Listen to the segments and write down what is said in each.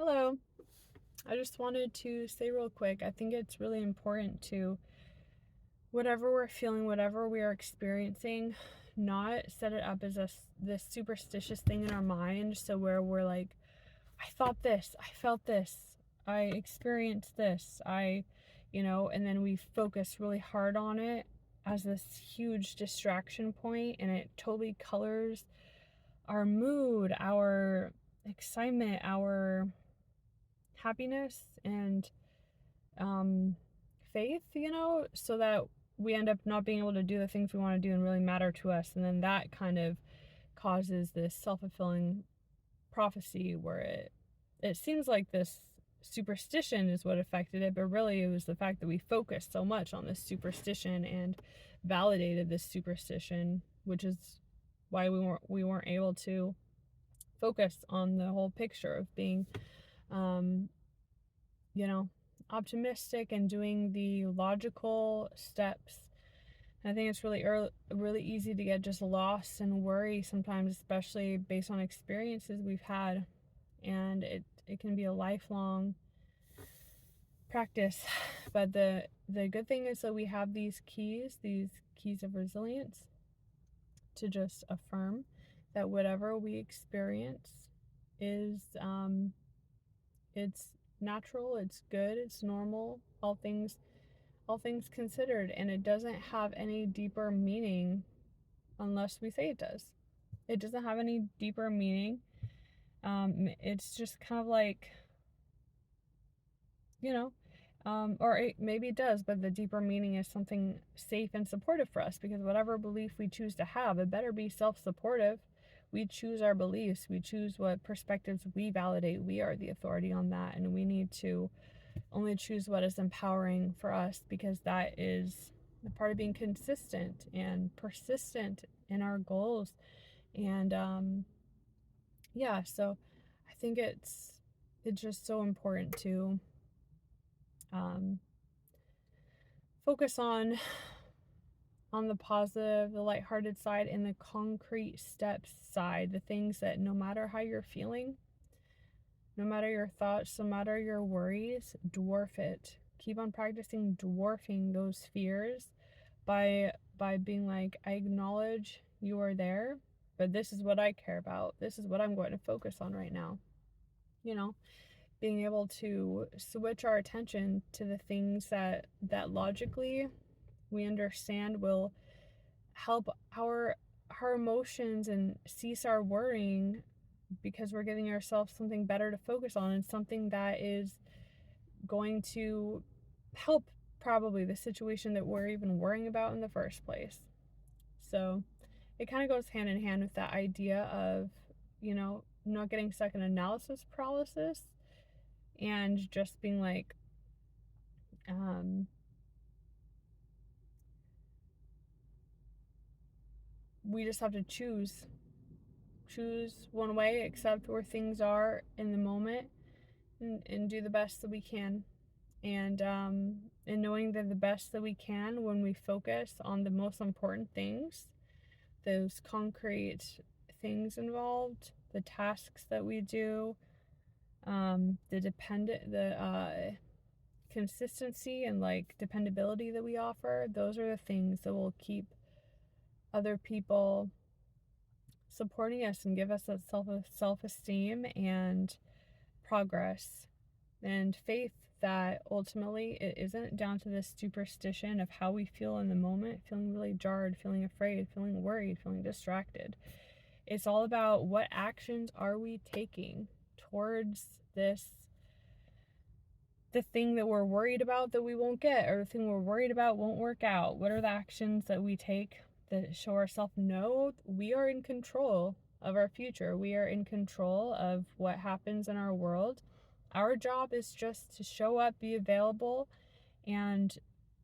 Hello. I just wanted to say real quick, I think it's really important to, whatever we're feeling, whatever we are experiencing, not set it up as this superstitious thing in our mind. So where we're like, I thought this, I felt this, I experienced this, and then we focus really hard on it as this huge distraction point, and it totally colors our mood, our excitement, our happiness, and faith, so that we end up not being able to do the things we want to do and really matter to us. And then that kind of causes this self-fulfilling prophecy where it seems like this superstition is what affected it, but really it was the fact that we focused so much on this superstition and validated this superstition, which is why we weren't able to focus on the whole picture of being um, you know, optimistic and doing the logical steps. I think it's really easy to get just lost and worry sometimes, especially based on experiences we've had. And it can be a lifelong practice. But the good thing is that we have these keys of resilience, to just affirm that whatever we experience is it's natural, it's good, it's normal, all things considered, and it doesn't have any deeper meaning unless we say it does. It doesn't have any deeper meaning. It's just kind of like, you know, maybe it does, but the deeper meaning is something safe and supportive for us, because whatever belief we choose to have, it better be self-supportive. We choose our beliefs, we choose what perspectives we validate. We are the authority on that, and we need to only choose what is empowering for us, because that is the part of being consistent and persistent in our goals. And yeah, so I think it's just so important to focus on the positive, the lighthearted side, and the concrete steps side, the things that no matter how you're feeling, no matter your thoughts, no matter your worries, dwarf it. Keep on practicing dwarfing those fears by being like, I acknowledge you are there, but this is what I care about. This is what I'm going to focus on right now. Being able to switch our attention to the things that logically we understand will help our emotions and cease our worrying, because we're giving ourselves something better to focus on, and something that is going to help probably the situation that we're even worrying about in the first place. So it kind of goes hand in hand with that idea of, not getting stuck in analysis paralysis, and just being like, we just have to choose one way, accept where things are in the moment, and do the best that we can. And knowing that the best that we can, when we focus on the most important things, those concrete things involved, the tasks that we do, the consistency and like dependability that we offer, those are the things that will keep other people supporting us and give us that self-esteem and progress and faith, that ultimately it isn't down to this superstition of how we feel in the moment, feeling really jarred, feeling afraid, feeling worried, feeling distracted. It's all about what actions are we taking towards the thing that we're worried about that we won't get, or the thing we're worried about won't work out. What are the actions that we take that show ourselves, no, we are in control of our future. We are in control of what happens in our world. Our job is just to show up, be available, and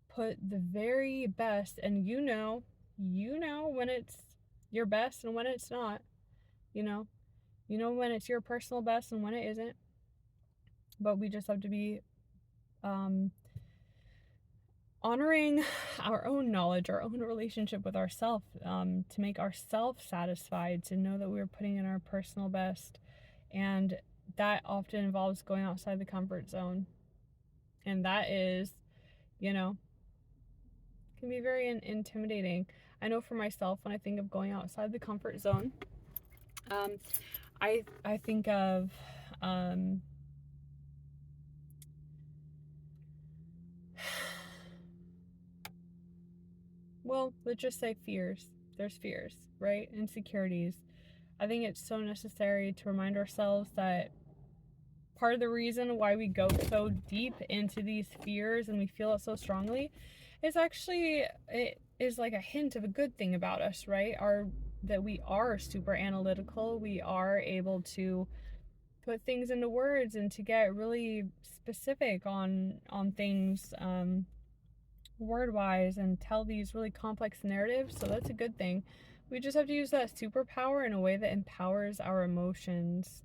put the very best. And you know when it's your best and when it's not. You know when it's your personal best and when it isn't. But we just have to be honoring our own knowledge, our own relationship with ourselves, to make ourselves satisfied, to know that we're putting in our personal best, and that often involves going outside the comfort zone. And that is, you know, can be very intimidating. I know for myself, when I think of going outside the comfort zone, um, I think of um, well, let's just say fears. There's fears, right? Insecurities. I think it's so necessary to remind ourselves that part of the reason why we go so deep into these fears and we feel it so strongly is actually, it is like a hint of a good thing about us, right? That we are super analytical. We are able to put things into words and to get really specific on things, word wise, and tell these really complex narratives. So that's a good thing. We just have to use that superpower in a way that empowers our emotions,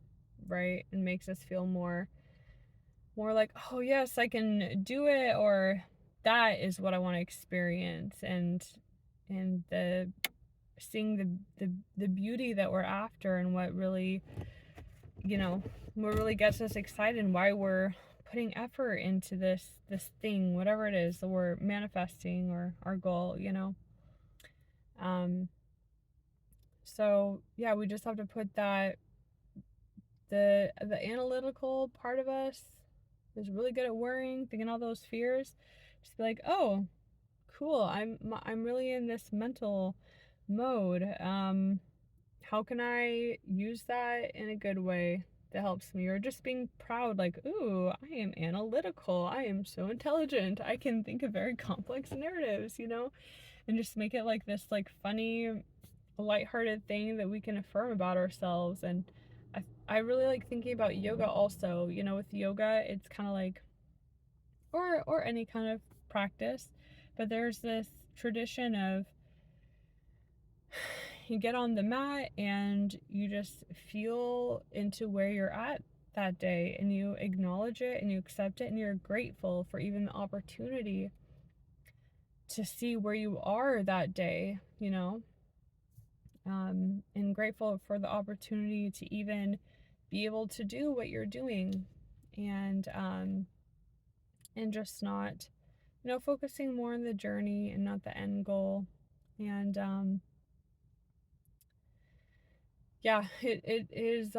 right? And makes us feel more like, oh yes, I can do it, or that is what I want to experience. And the seeing the beauty that we're after, and what really, what really gets us excited, and why we're putting effort into this thing, whatever it is that we're manifesting, or our goal. um so yeah, we just have to put that, the analytical part of us is really good at worrying, thinking all those fears. Just be like, oh, cool. I'm really in this mental mode. How can I use that in a good way that helps me? Or just being proud, like, ooh, I am analytical. I am so intelligent. I can think of very complex narratives, and just make it like this, like, funny, lighthearted thing that we can affirm about ourselves. And I really like thinking about yoga also. With yoga, it's kind of like, or any kind of practice, but there's this tradition of, you get on the mat and you just feel into where you're at that day, and you acknowledge it and you accept it, and you're grateful for even the opportunity to see where you are that day, and grateful for the opportunity to even be able to do what you're doing. And just not, focusing more on the journey and not the end goal. And yeah, it is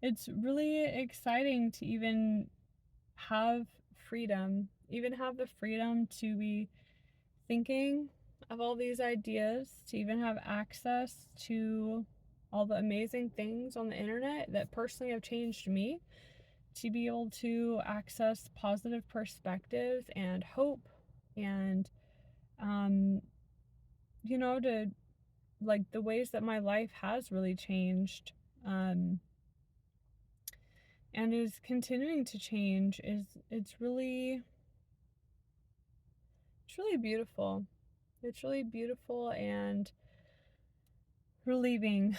it's really exciting to even have have the freedom to be thinking of all these ideas, to even have access to all the amazing things on the internet that personally have changed me, to be able to access positive perspectives and hope, and to, like, the ways that my life has really changed, and is continuing to change, is it's really beautiful. It's really beautiful and relieving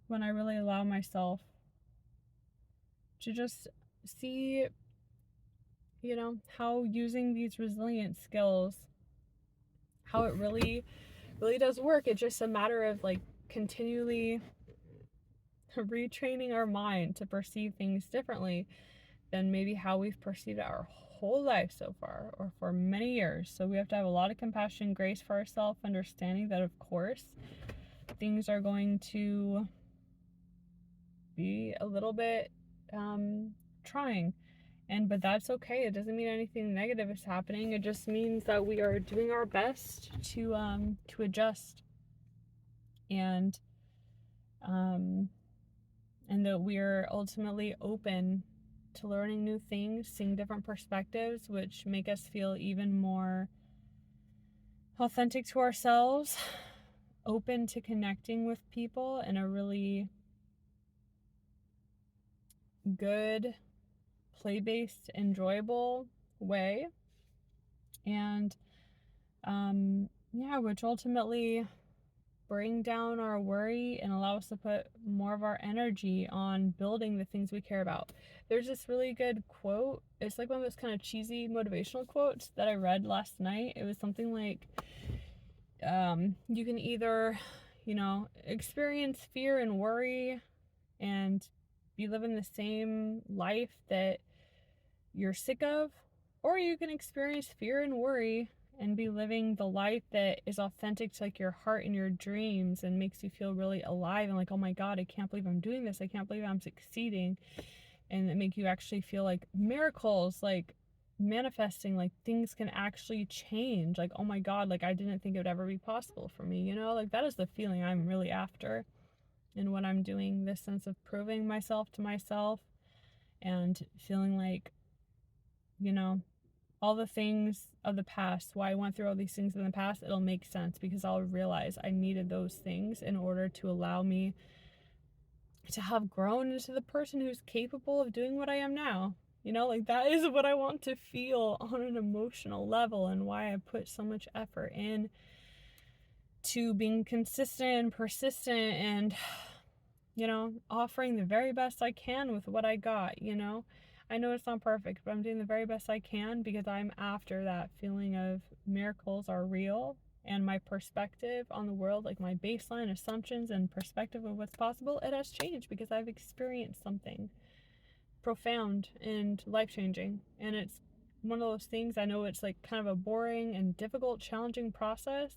when I really allow myself to just see, how using these resilient skills, how it really, really does work. It's just a matter of, like, continually retraining our mind to perceive things differently than maybe how we've perceived it our whole life so far, or for many years. So we have to have a lot of compassion, grace for ourselves, understanding that, of course, things are going to be a little bit trying, but that's okay. It doesn't mean anything negative is happening. It just means that we are doing our best to adjust, and and that we're ultimately open to learning new things, seeing different perspectives, which make us feel even more authentic to ourselves, open to connecting with people in a really good, play-based, enjoyable way. And which ultimately bring down our worry and allow us to put more of our energy on building the things we care about. There's this really good quote. It's like one of those kind of cheesy motivational quotes that I read last night. It was something like, you can either, experience fear and worry and be living the same life that you're sick of, or you can experience fear and worry and be living the life that is authentic to like your heart and your dreams and makes you feel really alive and like, oh my God, I can't believe I'm doing this. I can't believe I'm succeeding. And it make you actually feel like miracles, like manifesting, like things can actually change. Like, oh my God, like I didn't think it would ever be possible for me, you know? Like that is the feeling I'm really after in what I'm doing, this sense of proving myself to myself and feeling like, you know, all the things of the past, why I went through all these things in the past, it'll make sense because I'll realize I needed those things in order to allow me to have grown into the person who's capable of doing what I am now. You know, like that is what I want to feel on an emotional level and why I put so much effort in to being consistent and persistent and, you know, offering the very best I can with what I got, you know. I know it's not perfect, but I'm doing the very best I can because I'm after that feeling of miracles are real and my perspective on the world, like my baseline assumptions and perspective of what's possible, it has changed because I've experienced something profound and life-changing. And it's one of those things, I know it's like kind of a boring and difficult, challenging process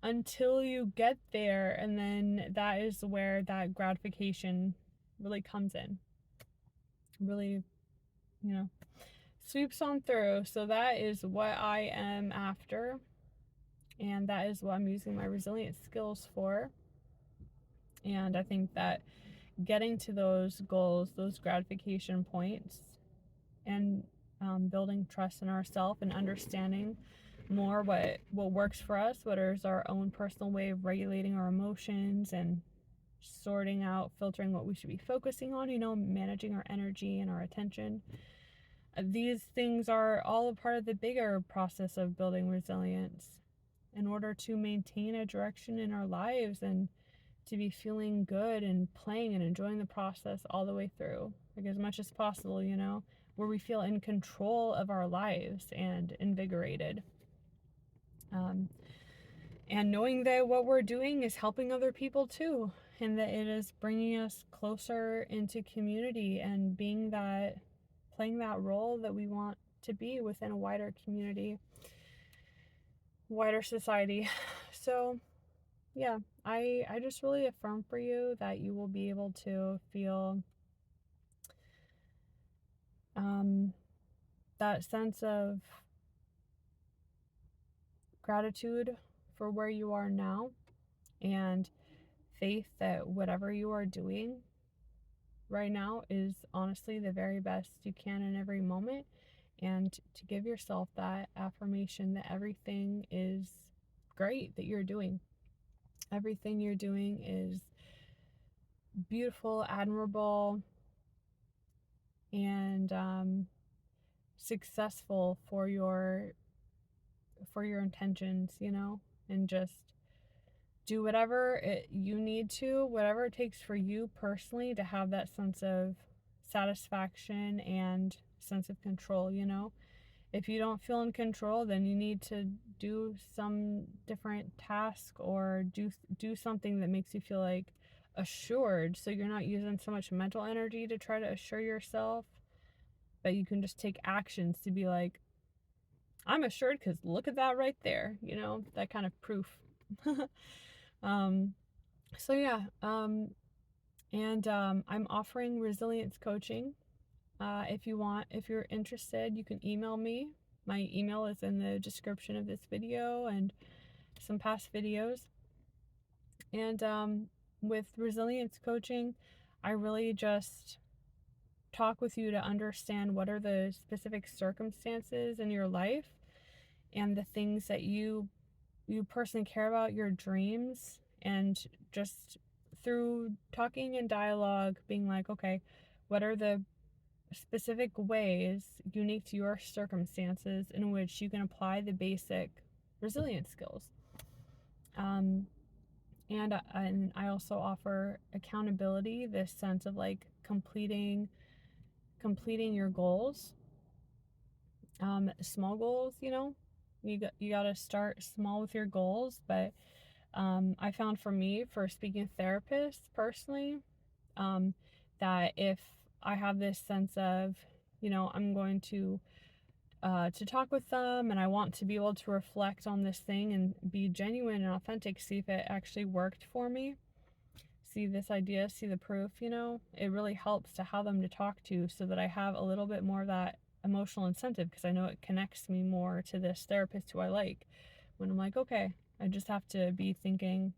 until you get there, and then that is where that gratification really comes in. Really, you know, sweeps on through. So that is what I am after, and that is what I'm using my resilience skills for. And I think that getting to those goals, those gratification points, and building trust in ourselves and understanding more what works for us, what is our own personal way of regulating our emotions and sorting out, filtering what we should be focusing on, you know, managing our energy and our attention. These things are all a part of the bigger process of building resilience in order to maintain a direction in our lives and to be feeling good and playing and enjoying the process all the way through, like as much as possible, you know, where we feel in control of our lives and invigorated. And knowing that what we're doing is helping other people too, and that it is bringing us closer into community and playing that role that we want to be within a wider community, wider society. So yeah, I just really affirm for you that you will be able to feel that sense of gratitude for where you are now and faith that whatever you are doing right now is honestly the very best you can in every moment, and to give yourself that affirmation that everything is great that you're doing. Everything you're doing is beautiful, admirable, and successful for your intentions, you know, and just do whatever you need to, whatever it takes for you personally to have that sense of satisfaction and sense of control, you know. If you don't feel in control, then you need to do some different task or do something that makes you feel like assured, so you're not using so much mental energy to try to assure yourself, but you can just take actions to be like, I'm assured because look at that right there, you know, that kind of proof. So yeah, and I'm offering resilience coaching. If you're interested, you can email me. My email is in the description of this video and some past videos. And with resilience coaching, I really just talk with you to understand what are the specific circumstances in your life and the things that you personally care about, your dreams, and just through talking and dialogue being like, okay, what are the specific ways unique to your circumstances in which you can apply the basic resilience skills. And I also offer accountability, this sense of like completing your goals, small goals, you know. You got to start small with your goals, but I found for me, for speaking therapists personally, That if I have this sense of, I'm going to talk with them, and I want to be able to reflect on this thing and be genuine and authentic, see if it actually worked for me, see this idea, see the proof, it really helps to have them to talk to, so that I have a little bit more of that emotional incentive, because I know it connects me more to this therapist who I like. When I'm like, okay, I just have to be thinking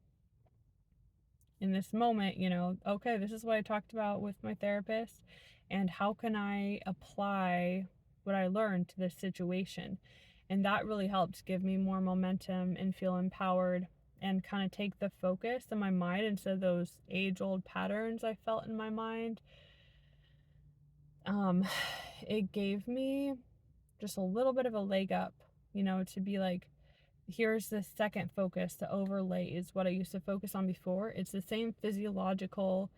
in this moment, okay, this is what I talked about with my therapist, and how can I apply what I learned to this situation? And that really helped give me more momentum and feel empowered, and kind of take the focus in my mind instead of those age-old patterns I felt in my mind. It gave me just a little bit of a leg up, to be like, here's the second focus. The overlay is what I used to focus on before. It's the same physiological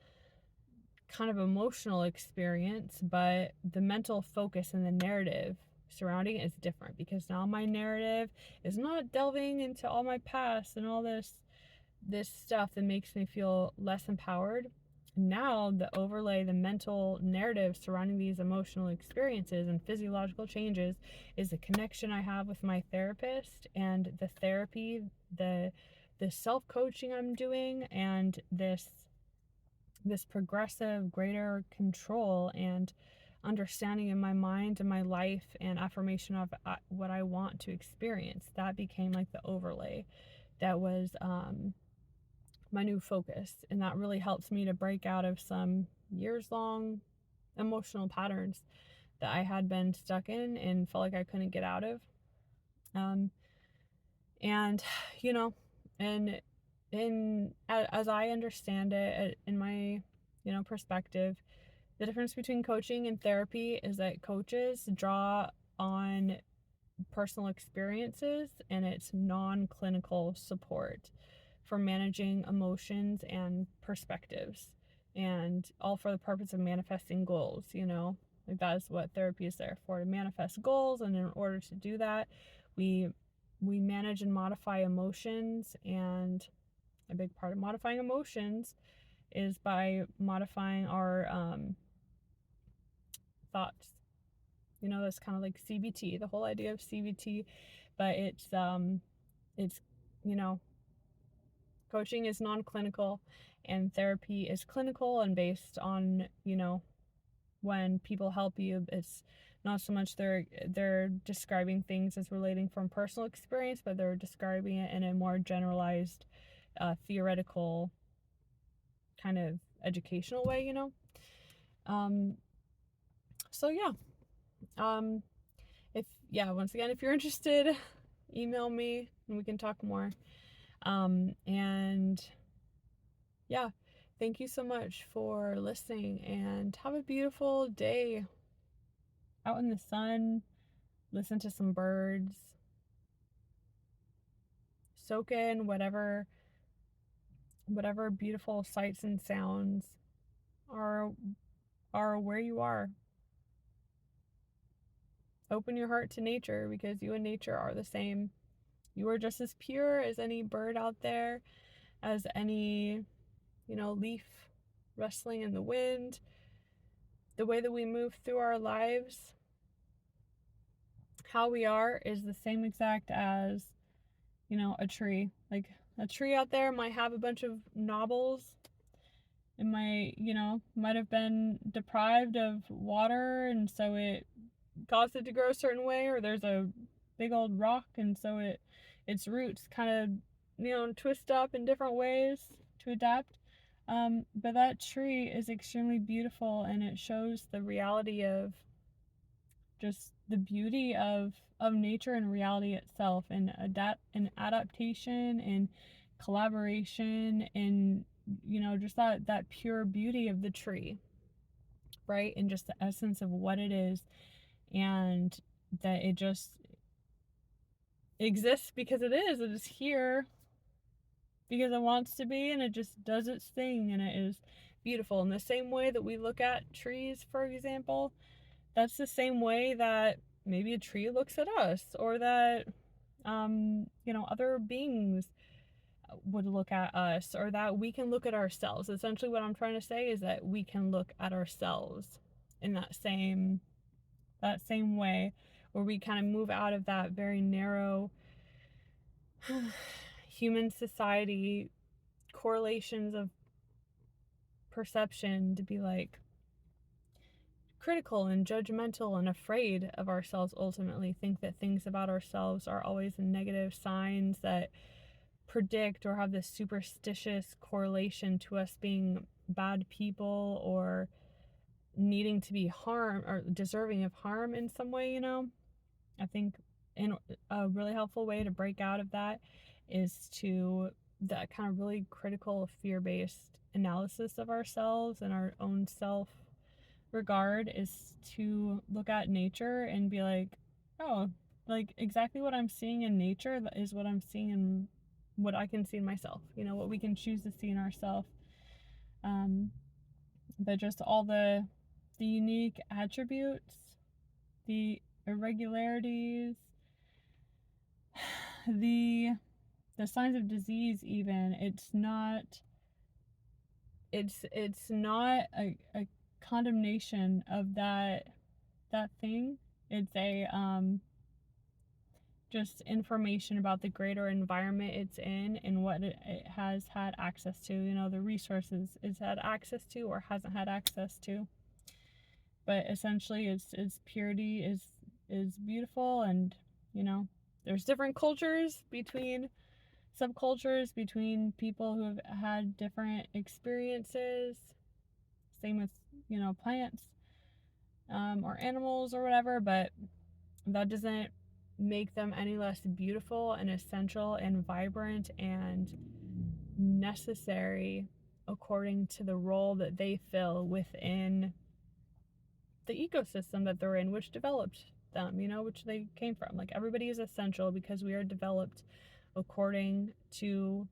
kind of emotional experience, but the mental focus and the narrative surrounding it is different, because now my narrative is not delving into all my past and all this stuff that makes me feel less empowered. Now the overlay, the mental narrative surrounding these emotional experiences and physiological changes, is the connection I have with my therapist, and the therapy, the self-coaching I'm doing, and this progressive greater control and understanding in my mind and my life, and affirmation of what I want to experience. That became like the overlay that was my new focus, and that really helps me to break out of some years long emotional patterns that I had been stuck in and felt like I couldn't get out of. And and as I understand it, in my perspective, the difference between coaching and therapy is that coaches draw on personal experiences, and it's non-clinical support for managing emotions and perspectives, and all for the purpose of manifesting goals. Like, that is what therapy is there for, to manifest goals. And in order to do that, we manage and modify emotions, and a big part of modifying emotions is by modifying our thoughts. That's kind of like CBT, the whole idea of CBT, but it's coaching is non-clinical, and therapy is clinical and based on, when people help you, it's not so much they're describing things as relating from personal experience, but they're describing it in a more generalized, theoretical kind of educational way. So yeah. Once again, if you're interested, email me and we can talk more. And yeah, thank you so much for listening, and have a beautiful day out in the sun. Listen to some birds, soak in whatever beautiful sights and sounds are where you are. Open your heart to nature, because you and nature are the same. You are just as pure as any bird out there, as any, leaf rustling in the wind. The way that we move through our lives, how we are, is the same exact as, a tree. Like, a tree out there might have a bunch of knobbles. It might have been deprived of water, and so it caused it to grow a certain way, or there's a big old rock, and so its roots kind of, twist up in different ways to adapt. But that tree is extremely beautiful, and it shows the reality of just the beauty of nature and reality itself, and adaptation and collaboration, and just that pure beauty of the tree, right? And just the essence of what it is, and that it just exists because it is here because it wants to be, and it just does its thing, and it is beautiful. In the same way that we look at trees, for example, that's the same way that maybe a tree looks at us, or that other beings would look at us, or that we can look at ourselves. Essentially what I'm trying to say is that we can look at ourselves in that same way, where we kind of move out of that very narrow human society correlations of perception, to be like critical and judgmental and afraid of ourselves, ultimately think that things about ourselves are always negative signs that predict or have this superstitious correlation to us being bad people or needing to be harmed or deserving of harm in some way, you know? I think in a really helpful way to break out of that is to that kind of really critical fear-based analysis of ourselves and our own self regard is to look at nature and be like, oh, like exactly what I'm seeing in nature is what I'm seeing in what I can see in myself, you know, what we can choose to see in ourselves. But just all the unique attributes, the irregularities, the signs of disease, even, it's not a condemnation of that thing. It's a just information about the greater environment it's in and what it has had access to, you know, the resources it's had access to or hasn't had access to. But essentially its purity is beautiful. And, you know, there's different cultures between subcultures, between people who have had different experiences. Same with, you know, plants, or animals or whatever, but that doesn't make them any less beautiful and essential and vibrant and necessary according to the role that they fill within the ecosystem that they're in, which developed them, you know, which they came from. Like, everybody is essential because we are developed according to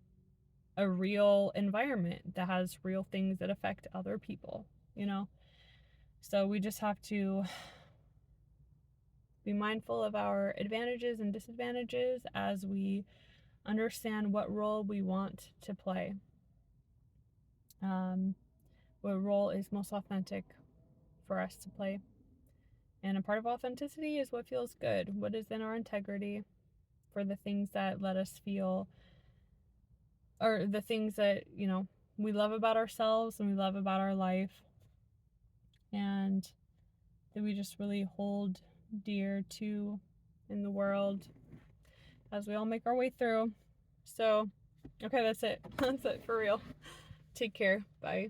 a real environment that has real things that affect other people, you know? So we just have to be mindful of our advantages and disadvantages as we understand what role we want to play. What role is most authentic for us to play. And a part of authenticity is what feels good, what is in our integrity, for the things that let us feel, or the things that, you know, we love about ourselves and we love about our life, and that we just really hold dear to in the world as we all make our way through. So, okay, that's it. That's it for real. Take care. Bye.